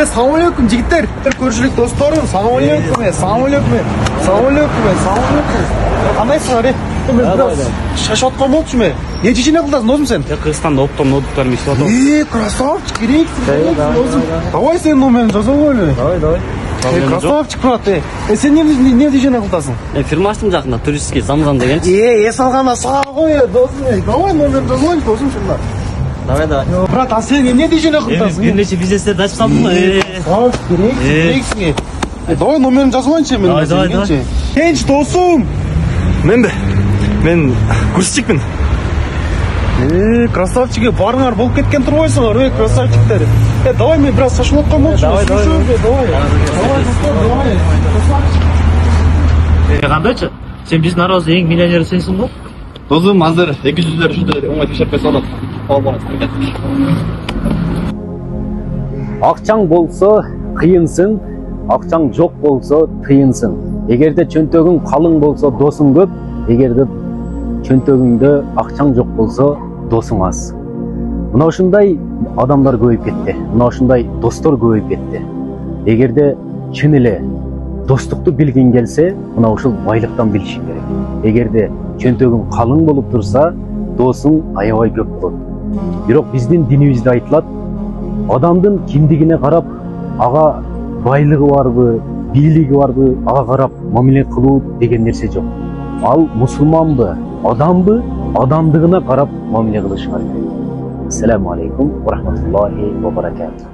Assalomu alaykum jigitlar. Ko'rishlik do'stlarim. Assalomu alaykum. Assalomu alaykum. Assalomu alaykum. Assalomu alaykum. Qandaysizlar? Men biraz shashotgan bo'libsizmi? Necha ishini qildingiz o'zim sen? Ya Kırgızstan'da optom notebooklarım işledim. Красавчик, керек. Давай sen номерін жазып қой. Давай. Красавчик, брат. Sen не ishini qildaсын? Firma açtım жақында, туристский замзам деген. Ес алғанда саған ғой, досым. Давай номерін жазып қой, досым шындар. Давай. Брат, а sen не ishini qildaсын? Bir neçe biznesleri açıp saldım mı? Керексің. Давай номерін жазып қойыншы мен. Давай. Genç досым. Мен грузчикпін. Красавчик, барыңар болып кеткен тұр ойсыңар, красавчиктер. Давай мен biraz шашылатқан болшы. Давай. Қандайчы? Сен біздің арамызда ең миллионер сенсің ғой? Досым, азыр 200-лер, 300-лер оңай тешеп салат. Акчаң болсо кыйынсың, акчаң жок болсо тыйынсың. Эгерде чөнтөгүң калың болсо досуң көп, эгерде чөнтөгүңдө акчаң жок болсо досуң аз. Мына ушундай адамдар көбөйүп кетти. Мына ушундай достор көбөйүп кетти. Эгерде чын эле достукту билгиң келсе, мына ушул байлыктан билишиң керек. Эгерде чөнтөгүң калың болуп турса, досуң аябай көп болот. Бирок биздин динибизде айтылат, адамдын кимдигине карап, ага байлыгы барбы, бийлиги барбы, ага карап мамиле кылуу деген нерсе жок. Ал мусулманбы, адамбы, адамдыгына карап мамиле кылыш керек. Ассаламу алейкум ва рахматуллахи ва баракатух.